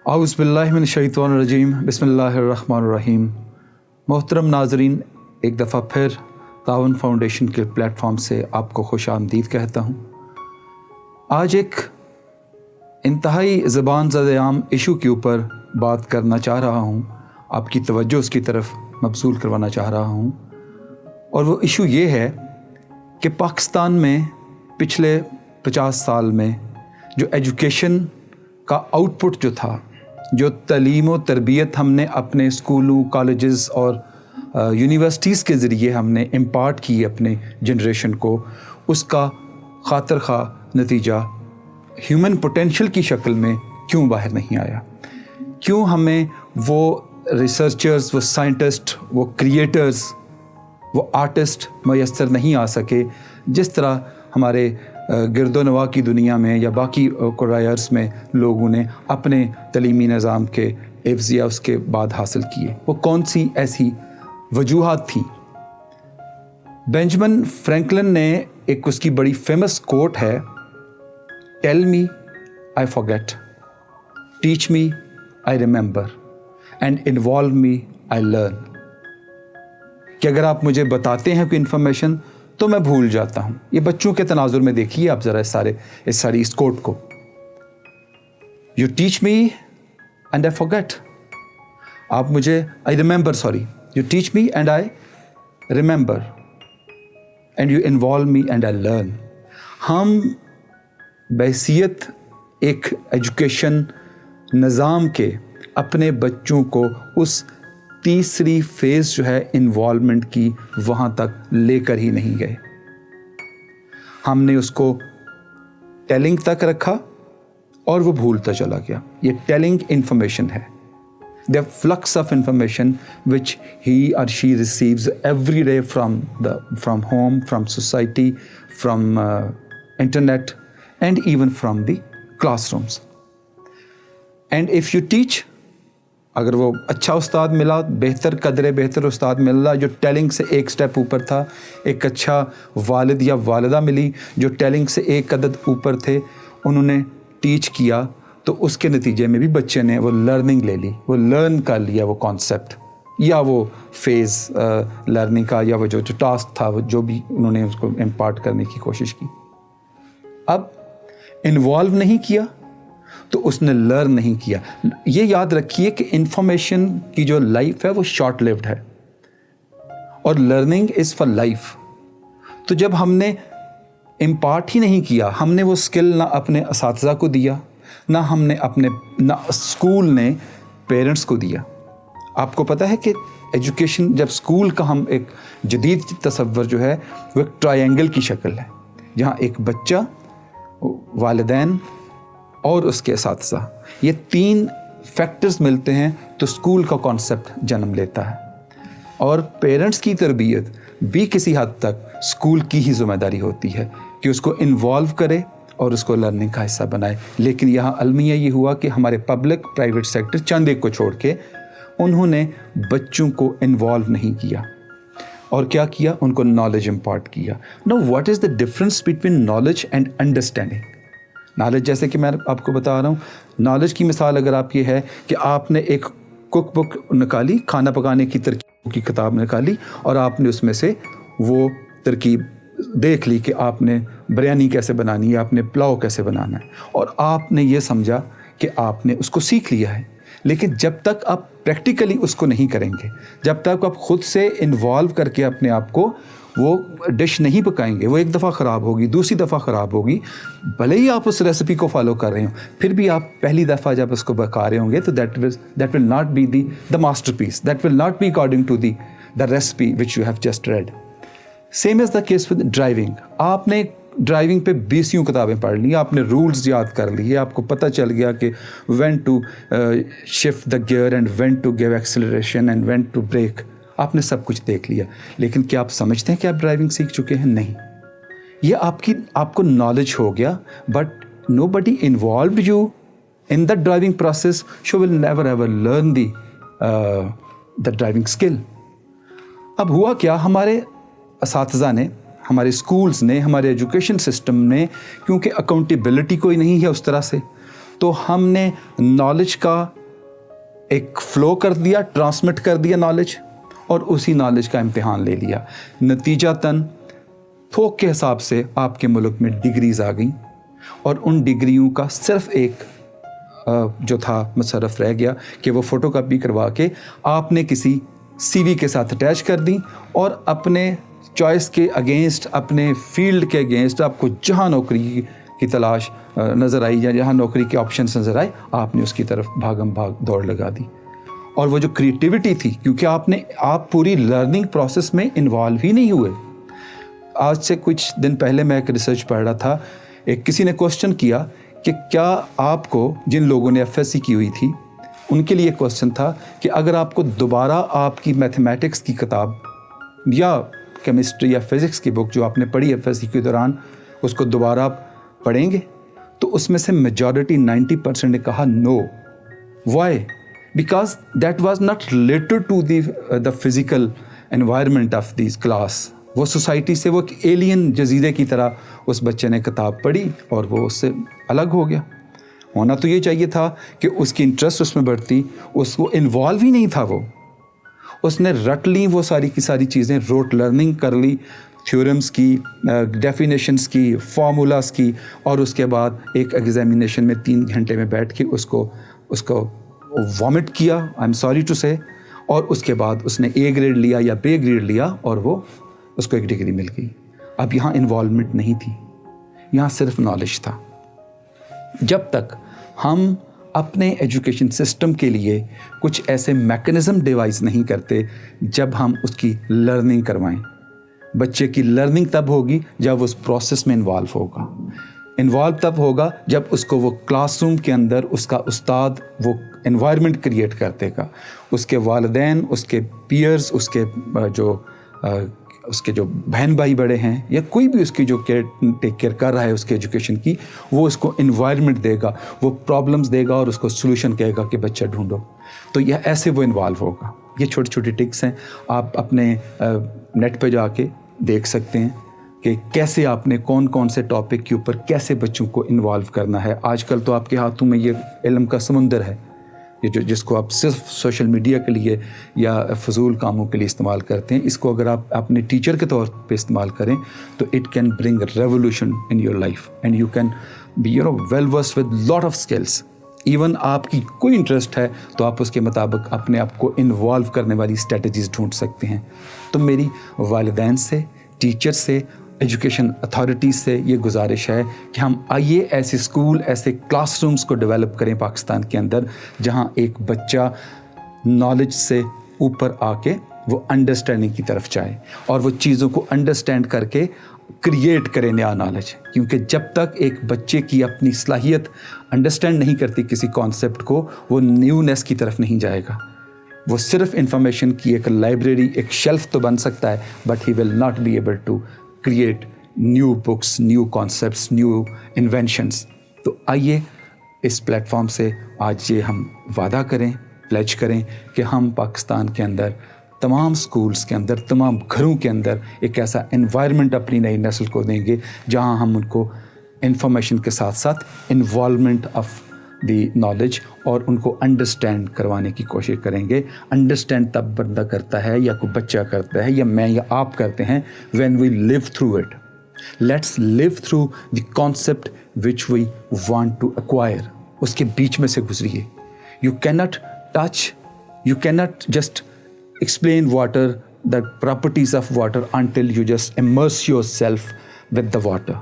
اعوذ باللہ من الشیطان الرجیم، بسم اللہ الرحمن الرحیم۔ محترم ناظرین، ایک دفعہ پھر تعاون فاؤنڈیشن کے پلیٹ فارم سے آپ کو خوش آمدید کہتا ہوں۔ آج ایک انتہائی زبان زد عام ایشو کے اوپر بات کرنا چاہ رہا ہوں، آپ کی توجہ اس کی طرف مبذول کروانا چاہ رہا ہوں، اور وہ ایشو یہ ہے کہ پاکستان میں پچھلے 50 سال میں جو ایجوکیشن کا آؤٹ پٹ جو تھا، جو تعلیم و تربیت ہم نے اپنے اسکولوں، کالجز اور یونیورسٹیز کے ذریعے ہم نے امپارٹ کی اپنے جنریشن کو، اس کا خاطر خواہ نتیجہ ہیومن پوٹینشیل کی شکل میں کیوں باہر نہیں آیا؟ کیوں ہمیں وہ ریسرچرز، وہ سائنٹسٹ، وہ کریٹرز، وہ آرٹسٹ میسر نہیں آ سکے جس طرح ہمارے گرد و نواح کی دنیا میں یا باقی قرائرس میں لوگوں نے اپنے تعلیمی نظام کے حفظ یا اس کے بعد حاصل کیے؟ وہ کون سی ایسی وجوہات تھیں؟ بینجمن فرینکلن نے ایک اس کی بڑی فیمس کوٹ ہے، tell me I forget, teach me I remember and involve me I learn, کہ اگر آپ مجھے بتاتے ہیں کوئی انفارمیشن تو میں بھول جاتا ہوں۔ یہ بچوں کے تناظر میں دیکھیے آپ ذرا اس کوٹ کو، you teach me and I forget, آپ مجھے I remember, sorry, you teach me and I remember and you involve me and I learn. ہم بحیثیت ایک ایجوکیشن نظام کے اپنے بچوں کو اس تیسری فیز جو ہے انوالومنٹ کی وہاں تک لے کر ہی نہیں گئے۔ ہم نے اس کو ٹیلنگ تک رکھا اور وہ بھولتا چلا گیا۔ یہ ٹیلنگ انفارمیشن ہے، the flux of information which he or she receives every day from home, from society, from internet, and even from the classrooms. And if you teach، اگر وہ اچھا استاد ملا، بہتر استاد ملا جو ٹیلنگ سے ایک سٹیپ اوپر تھا، ایک اچھا والد یا والدہ ملی جو ٹیلنگ سے ایک قدم اوپر تھے، انہوں نے ٹیچ کیا، تو اس کے نتیجے میں بھی بچے نے وہ لرننگ لے لی، وہ لرن کر لیا وہ کانسیپٹ یا وہ فیز لرننگ کا، یا وہ جو ٹاسک تھا، وہ جو بھی انہوں نے اس کو امپارٹ کرنے کی کوشش کی۔ اب انوالو نہیں کیا تو اس نے لرن نہیں کیا۔ یہ یاد رکھیے کہ انفارمیشن کی جو لائف ہے وہ شارٹ لیوڈ ہے، اور لرننگ از فار لائف۔ تو جب ہم نے امپارٹ ہی نہیں کیا، ہم نے وہ اسکل نہ اپنے اساتذہ کو دیا، نہ اسکول نے پیرنٹس کو دیا۔ آپ کو پتہ ہے کہ ایجوکیشن، جب اسکول کا ہم ایک جدید تصور جو ہے وہ ایک ٹرائنگل کی شکل ہے، جہاں ایک بچہ، والدین اور اس کے اساتذہ، یہ تین فیکٹرز ملتے ہیں تو اسکول کا کانسیپٹ جنم لیتا ہے۔ اور پیرنٹس کی تربیت بھی کسی حد تک اسکول کی ہی ذمہ داری ہوتی ہے کہ اس کو انوالو کرے اور اس کو لرننگ کا حصہ بنائے۔ لیکن یہاں المیہ یہ ہوا کہ ہمارے پبلک پرائیویٹ سیکٹر چند ایک کو چھوڑ کے انہوں نے بچوں کو انوالو نہیں کیا، اور کیا کیا؟ ان کو نالج امپارٹ کیا۔ Now what is the difference between knowledge and understanding? Knowledge, جیسے کہ میں آپ کو بتا رہا ہوں، نالج کی مثال اگر آپ یہ ہے کہ آپ نے ایک کک بک نکالی، کھانا پکانے کی ترکیب کی کتاب نکالی، اور آپ نے اس میں سے وہ ترکیب دیکھ لی کہ آپ نے بریانی کیسے بنانی ہے، آپ نے پلاؤ کیسے بنانا ہے، اور آپ نے یہ سمجھا کہ آپ نے اس کو سیکھ لیا ہے۔ لیکن جب تک آپ پریکٹیکلی اس کو نہیں کریں گے، جب تک آپ خود سے انوالو کر کے اپنے آپ کو وہ ڈش نہیں پکائیں گے، وہ ایک دفعہ خراب ہوگی، دوسری دفعہ خراب ہوگی، بھلے ہی آپ اس ریسیپی کو فالو کر رہے ہوں، پھر بھی آپ پہلی دفعہ جب اس کو پکا رہے ہوں گے تو that will not be the masterpiece, that will not be according to the recipe which you have just read. Same is the case with driving. آپ نے ڈرائیونگ پہ 20 کتابیں پڑھ لی، آپ نے رولز یاد کر لیے، آپ کو پتہ چل گیا کہ when to shift the gear and when to give acceleration and when to brake، آپ نے سب کچھ دیکھ لیا، لیکن کیا آپ سمجھتے ہیں کہ آپ ڈرائیونگ سیکھ چکے ہیں؟ نہیں۔ یہ آپ کو نالج ہو گیا، but nobody involved you in the driving process, you will never ever learn the driving skill. اب ہوا کیا؟ ہمارے اساتذہ نے، ہمارے اسکولز نے، ہمارے ایجوکیشن سسٹم نے، کیونکہ اکاؤنٹیبلٹی کوئی نہیں ہے اس طرح سے، تو हमने नॉलेज का एक फ़्लो कर दिया, ट्रांसमिट कर दिया नॉलेज, और उसी नॉलेज का इम्तिहान ले लिया। नतीजतन थोक के हिसाब से आपके मुल्क में डिग्रीज़ आ गई, और उन डिग्रियों का सिर्फ एक जो था मुशर्रफ रह गया कि वो फ़ोटोकॉपी करवा के आपने किसी CV के साथ अटैच कर दी, और अपने चॉइस के अगेंस्ट, अपने फील्ड के अगेंस्ट आपको जहाँ नौकरी की तलाश नज़र आई या जहाँ नौकरी के ऑप्शंस नज़र आए, आपने उसकी तरफ भागम भाग दौड़ लगा दी। और वो जो क्रिएटिविटी थी, क्योंकि आप पूरी लर्निंग प्रोसेस में इन्वॉल्व ही नहीं हुए। आज से कुछ दिन पहले मैं एक रिसर्च पढ़ रहा था, किसी ने क्वेश्चन किया कि क्या आपको, जिन लोगों ने FSC की हुई थी उनके लिए क्वेश्चन था कि अगर आपको दोबारा आपकी मैथमेटिक्स की किताब या केमिस्ट्री या फिज़िक्स की बुक जो आपने पढ़ी FSC के दौरान, उसको दोबारा आप पढ़ेंगे, तो उसमें से मेजॉरिटी 90% ने कहा no. Why? Because that was not related to the physical environment of this class. वो सोसाइटी से, वो एक एलियन जजीरे की तरह उस बच्चे ने किताब पढ़ी और वो उससे अलग हो गया। होना तो ये चाहिए था कि उसकी इंटरेस्ट उसमें बढ़ती, उसको इन्वॉल्व ही नहीं था वो। उसने रट ली वो सारी की सारी चीज़ें, रोट लर्निंग कर ली, थ्योरम्स की, डेफिनेशंस की, फार्मूलास की, और उसके बाद एक एग्जामिनेशन में 3 घंटे में बैठ के उसको वॉमिट किया, आई एम सॉरी टू से, और उसके बाद उसने A ग्रेड लिया या B ग्रेड लिया और वो उसको एक डिग्री मिल गई। अब यहाँ इन्वॉल्वमेंट नहीं थी, यहाँ सिर्फ नॉलेज था। जब तक हम अपने एजुकेशन सिस्टम के लिए कुछ ऐसे मैकेनिज़्म डिवाइस नहीं करते जब हम उसकी लर्निंग करवाएं, बच्चे की लर्निंग तब होगी जब उस प्रोसेस में इन्वॉल्व तब होगा जब उसको वो क्लासरूम के अंदर उसका उस्ताद वो एनवायरनमेंट क्रिएट कर देगा, उसके वालिदैन, उसके पीयर्स, उसके जो बहन भाई बड़े हैं या कोई भी उसकी जो टेक केयर कर रहा है उसके एजुकेशन की, वो उसको इन्वायरमेंट देगा, वो प्रॉब्लम्स देगा और उसको सोल्यूशन कहेगा कि बच्चा ढूंढो। तो यह ऐसे वो इन्वॉल्व होगा। ये छोटी छोटी टिक्स हैं, आप अपने नेट पे जाके देख सकते हैं कि कैसे आपने कौन कौन से टॉपिक के ऊपर कैसे बच्चों को इन्वॉल्व करना है। आजकल तो आपके हाथों में ये इल्म का समुंदर है, ये जिसको आप सिर्फ सोशल मीडिया के लिए या फजूल कामों के लिए इस्तेमाल करते हैं, इसको अगर आप अपने टीचर के तौर पे इस्तेमाल करें तो it can bring revolution in your life and you can be well versed with lot of skills. Even आपकी कोई इंटरेस्ट है तो आप उसके मुताबिक अपने आप को इन्वॉल्व करने वाली स्ट्रेटजीज ढूंढ सकते हैं। तो मेरी वालिदैन से, टीचर से, एजुकेशन अथॉरिटीज़ से ये गुजारिश है कि हम आइए ऐसे स्कूल, ऐसे क्लासरूम्स को डेवलप करें पाकिस्तान के अंदर जहाँ एक बच्चा नॉलेज से ऊपर आके वो अंडरस्टैंडिंग की तरफ जाए और वो चीज़ों को अंडरस्टैंड करके क्रिएट करें नया नॉलेज। क्योंकि जब तक एक बच्चे की अपनी सलाहियत अंडरस्टैंड नहीं करती किसी कॉन्सेप्ट को, वो न्यूनेस की तरफ नहीं जाएगा। वो सिर्फ इंफॉर्मेशन की एक लाइब्रेरी, एक शेल्फ तो बन सकता है, but he will not be able to create new books, new concepts, new inventions. तो आइए इस प्लेटफॉर्म से आज ये हम वादा करें, प्लेज करें कि हम पाकिस्तान के अंदर तमाम स्कूल्स के अंदर, तमाम घरों के अंदर एक ऐसा एनवायरनमेंट अपनी नई नस्ल को देंगे जहां हम उनको इंफॉर्मेशन के साथ साथ इन्वॉल्वमेंट ऑफ दी नॉलेज और उनको अंडरस्टैंड करवाने की कोशिश करेंगे। अंडरस्टैंड तब बंदा करता है या कोई बच्चा करता है या मैं या आप करते हैं when we live through it. Let's live through the concept which we want to acquire. उसके बीच में से गुजरिए। You cannot touch, you cannot just explain water, the properties of water, until you just immerse yourself with the water.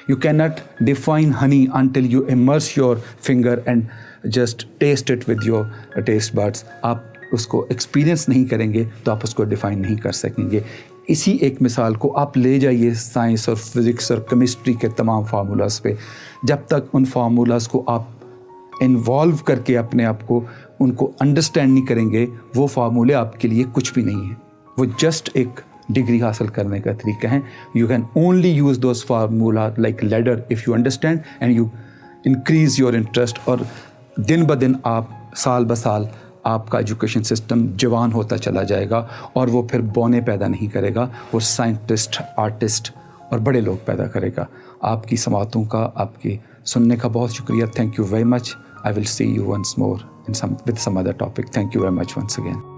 You cannot define honey until you immerse your finger and just taste it with your taste buds. आप उसको experience नहीं करेंगे तो आप उसको define नहीं कर सकेंगे। इसी एक मिसाल को आप ले जाइए साइंस और फिज़िक्स और केमिस्ट्री के तमाम फार्मूलाज पे। जब तक उन फार्मूलाज को आप इन्वॉल्व करके अपने आप को उनको अंडरस्टैंड नहीं करेंगे, वो फार्मूले आपके लिए कुछ भी नहीं है। वो जस्ट एक डिग्री हासिल करने का तरीका है। You can only use those formula like ladder if you understand and you increase your interest. और दिन ब दिन आप, साल ब साल आपका एजुकेशन सिस्टम जवान होता चला जाएगा और वो फिर बौने पैदा नहीं करेगा, वो साइंटिस्ट, आर्टिस्ट और बड़े लोग पैदा करेगा। आपकी समातों का, आपकी سننے کا بہت شکریہ. Thank you very much. I will see you once more with some other topic. Thank you very much once again.